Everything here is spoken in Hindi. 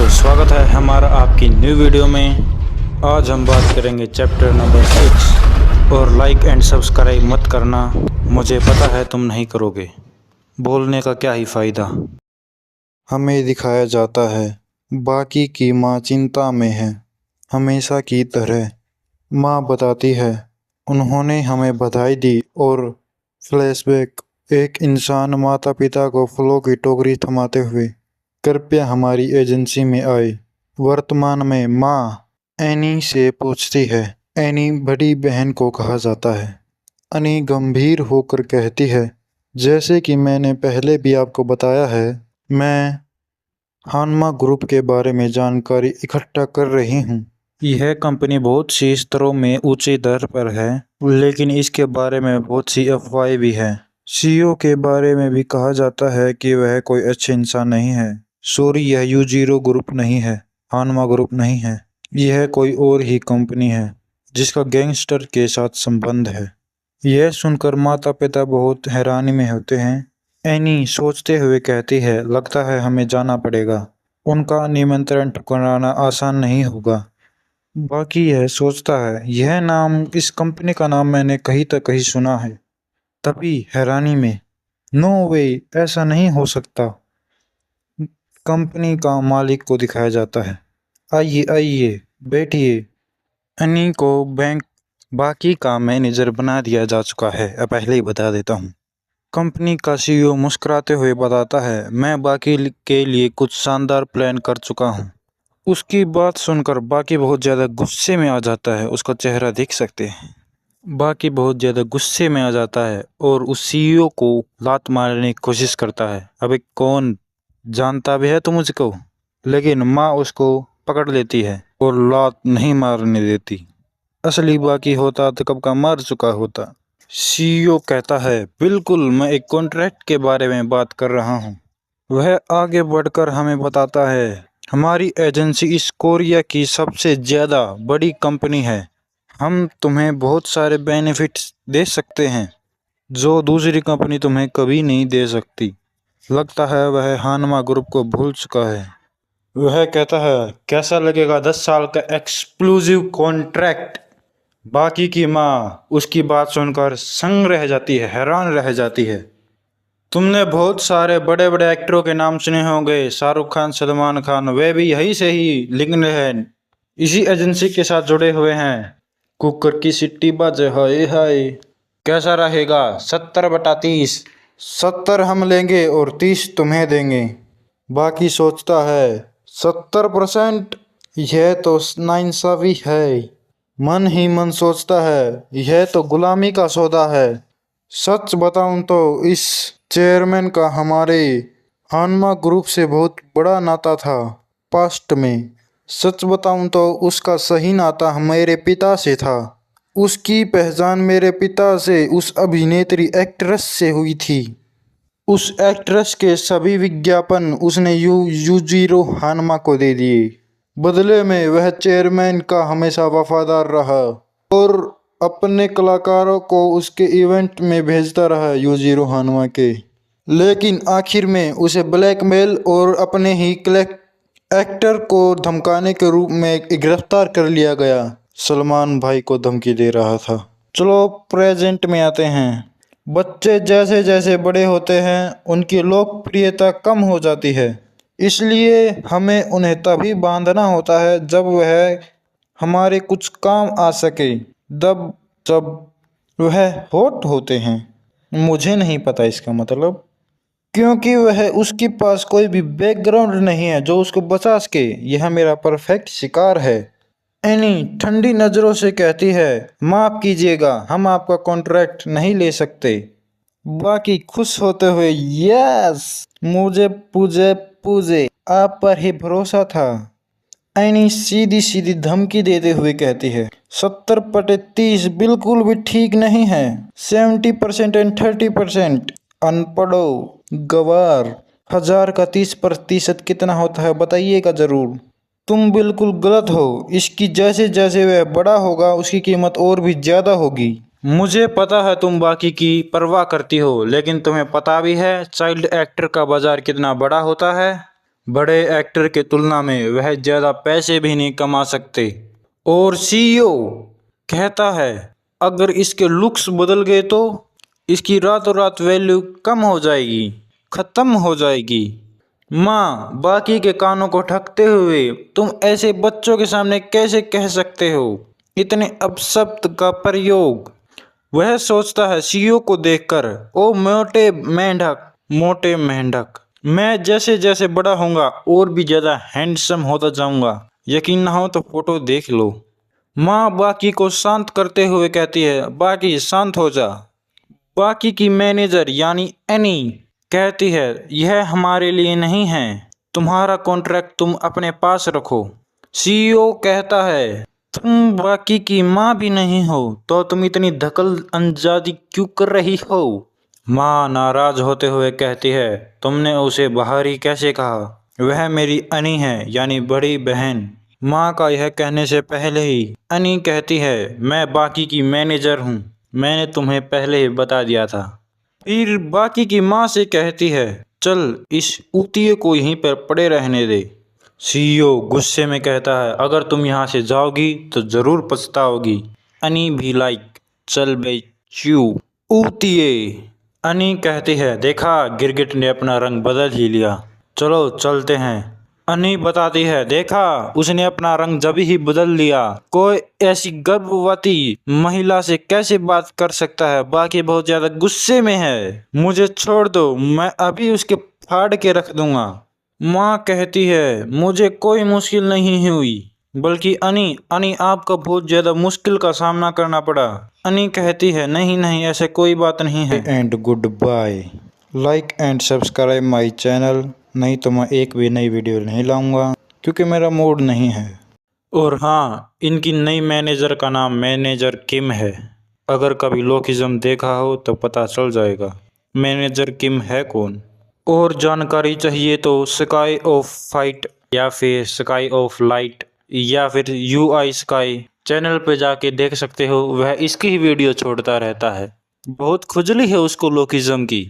दोस्तों, स्वागत है हमारा आपकी न्यू वीडियो में। आज हम बात करेंगे चैप्टर नंबर 6 और लाइक एंड सब्सक्राइब मत करना, मुझे पता है तुम नहीं करोगे, बोलने का क्या ही फ़ायदा। हमें दिखाया जाता है बाकी की माँ चिंता में है, हमेशा की तरह। माँ बताती है उन्होंने हमें बधाई दी और फ्लैशबैक। एक इंसान माता पिता को फलों की टोकरी थमाते हुए कृपया हमारी एजेंसी में आए। वर्तमान में माँ एनी से पूछती है। एनी बड़ी बहन को कहा जाता है। एनी गंभीर होकर कहती है, जैसे कि मैंने पहले भी आपको बताया है, मैं हानमा ग्रुप के बारे में जानकारी इकट्ठा कर रही हूँ। यह कंपनी बहुत सी स्तरों में ऊंची दर पर है, लेकिन इसके बारे में बहुत सी अफवाहें भी हैं। सीईओ के बारे में भी कहा जाता है कि वह कोई अच्छे इंसान नहीं है। सॉरी, यह यूजीरो ग्रुप नहीं है, हानमा ग्रुप नहीं है, यह कोई और ही कंपनी है जिसका गैंगस्टर के साथ संबंध है। यह सुनकर माता पिता बहुत हैरानी में होते हैं। एनी सोचते हुए कहती है, लगता है हमें जाना पड़ेगा, उनका निमंत्रण ठुकराना आसान नहीं होगा। बाकी यह सोचता है, यह नाम, इस कंपनी का नाम मैंने कहीं तक कहीं सुना है। तभी हैरानी में, नो वे, ऐसा नहीं हो सकता, कंपनी का मालिक को दिखाया जाता है। आइए आइए बैठिए। एनी को बैंक बाकी का मैनेजर बना दिया जा चुका है, पहले ही बता देता हूँ। कंपनी का सीईओ मुस्कुराते हुए बताता है, मैं बाकी के लिए कुछ शानदार प्लान कर चुका हूँ। उसकी बात सुनकर बाकी बहुत ज़्यादा गुस्से में आ जाता है, उसका चेहरा देख सकते हैं। बाकी बहुत ज़्यादा गुस्से में आ जाता है और उस सीईओ को लात मारने की कोशिश करता है। अबे कौन, जानता भी है तो मुझको? लेकिन माँ उसको पकड़ लेती है और लात नहीं मारने देती। असली बाकी होता तो कब का मर चुका होता। सीईओ कहता है, बिल्कुल, मैं एक कॉन्ट्रैक्ट के बारे में बात कर रहा हूँ। वह आगे बढ़कर हमें बताता है, हमारी एजेंसी इस कोरिया की सबसे ज़्यादा बड़ी कंपनी है। हम तुम्हें बहुत सारे बेनिफिट्स दे सकते हैं जो दूसरी कंपनी तुम्हें कभी नहीं दे सकती। लगता है वह हानमा ग्रुप को भूल चुका है। वह कहता है, कैसा लगेगा 10 साल का एक्सक्लूसिव कॉन्ट्रैक्ट। बाकी की माँ उसकी बात सुनकर संग रह जाती है, हैरान रह जाती है। तुमने बहुत सारे बड़े बड़े एक्टरों के नाम सुने होंगे, शाहरुख खान, सलमान खान, वे भी यही से ही लिंक्ड हैं, इसी एजेंसी के साथ जुड़े हुए हैं। कुकर की सिट्टी बाजे, हाय हाय। कैसा रहेगा 70/30? 70 हम लेंगे और 30 तुम्हें देंगे। बाकी सोचता है, 70%? यह तो नाइंसाफी है। मन ही मन सोचता है, यह तो गुलामी का सौदा है। सच बताऊं तो इस चेयरमैन का हमारे हानमा ग्रुप से बहुत बड़ा नाता था पास्ट में। सच बताऊं तो उसका सही नाता मेरे पिता से था। उसकी पहचान मेरे पिता से उस अभिनेत्री एक्ट्रेस से हुई थी। उस एक्ट्रेस के सभी विज्ञापन उसने यूजीरो हानमा को दे दिए। बदले में वह चेयरमैन का हमेशा वफादार रहा और अपने कलाकारों को उसके इवेंट में भेजता रहा यूजीरो हानमा के। लेकिन आखिर में उसे ब्लैकमेल और अपने ही एक्टर को धमकाने के रूप में गिरफ्तार कर लिया गया। सलमान भाई को धमकी दे रहा था। चलो प्रेजेंट में आते हैं। बच्चे जैसे जैसे बड़े होते हैं उनकी लोकप्रियता कम हो जाती है, इसलिए हमें उन्हें तभी बांधना होता है जब वह हमारे कुछ काम आ सके, जब वह हॉट होते हैं। मुझे नहीं पता इसका मतलब, क्योंकि वह उसके पास कोई भी बैकग्राउंड नहीं है जो उसको बचा सके। यह मेरा परफेक्ट शिकार है। एनी ठंडी नजरों से कहती है, माफ कीजिएगा, हम आपका कॉन्ट्रैक्ट नहीं ले सकते। बाकी खुश होते हुए, यस, मुझे पूजे पूजे आप पर ही भरोसा था। एनी सीधी सीधी धमकी देते हुए कहती है, 70/30 बिल्कुल भी ठीक नहीं है। 70% एंड 30%। अनपढ़ो, गवार, 1000 का 30% कितना होता है बताइएगा जरूर। तुम बिल्कुल गलत हो। इसकी जैसे जैसे वह बड़ा होगा उसकी कीमत और भी ज्यादा होगी। मुझे पता है तुम बाकी की परवाह करती हो, लेकिन तुम्हें पता भी है चाइल्ड एक्टर का बाजार कितना बड़ा होता है। बड़े एक्टर के तुलना में वह ज़्यादा पैसे भी नहीं कमा सकते। और सीईओ कहता है अगर इसके लुक्स बदल गए तो इसकी रातों रात वैल्यू कम हो जाएगी, ख़त्म हो जाएगी। माँ बाकी के कानों को ढकते हुए तुम ऐसे बच्चों के सामने कैसे कह सकते हो इतने अपशब्द का प्रयोग। वह सोचता है सीईओ को देखकर, ओ मोटे मेंढक, मैं जैसे जैसे बड़ा होऊंगा और भी ज्यादा हैंडसम होता जाऊंगा। यकीन ना हो तो फोटो देख लो। माँ बाकी को शांत करते हुए कहती है बाकी शांत हो जा। बाकी की मैनेजर यानी एनी कहती है यह हमारे लिए नहीं है, तुम्हारा कॉन्ट्रैक्ट तुम अपने पास रखो। सीईओ कहता है तुम बाकी की माँ भी नहीं हो तो तुम इतनी दखल अंदाजी क्यों कर रही हो। माँ नाराज होते हुए कहती है तुमने उसे बाहरी कैसे कहा, वह मेरी अनी है यानी बड़ी बहन। माँ का यह कहने से पहले ही अनी कहती है मैं बाकी की मैनेजर हूँ, मैंने तुम्हें पहले ही बता दिया था। फिर बाकी की माँ से कहती है चल इस ऊतिये को यहीं पर पड़े रहने दे। सीईओ गुस्से में कहता है अगर तुम यहाँ से जाओगी तो जरूर पछताओगी। अनी भी लाइक चल बे चू ऊतिये। अनी कहती है देखा गिरगिट ने अपना रंग बदल ही लिया, चलो चलते हैं। अनी बताती है देखा उसने अपना रंग जब ही बदल लिया, कोई ऐसी गर्भवती महिला से कैसे बात कर सकता है। बाकी बहुत ज्यादा गुस्से में है, मुझे छोड़ दो मैं अभी उसके फाड़ के रख दूंगा। माँ कहती है मुझे कोई मुश्किल नहीं हुई, बल्कि अनी आपको बहुत ज्यादा मुश्किल का सामना करना पड़ा। अनी कहती है नहीं नहीं ऐसे कोई बात नहीं है। And goodbye. Like and subscribe my channel, नहीं तो मैं एक भी नई वीडियो नहीं लाऊंगा क्योंकि मेरा मूड नहीं है। और हाँ इनकी नई मैनेजर का नाम मैनेजर किम है, अगर कभी लोकिज्म देखा हो तो पता चल जाएगा मैनेजर किम है कौन। और जानकारी चाहिए तो स्काई ऑफ फाइट या फिर स्काई ऑफ लाइट या फिर UI स्काई चैनल पे जाके देख सकते हो, वह इसकी ही वीडियो छोड़ता रहता है। बहुत खुजली है उसको लोकिज्म की।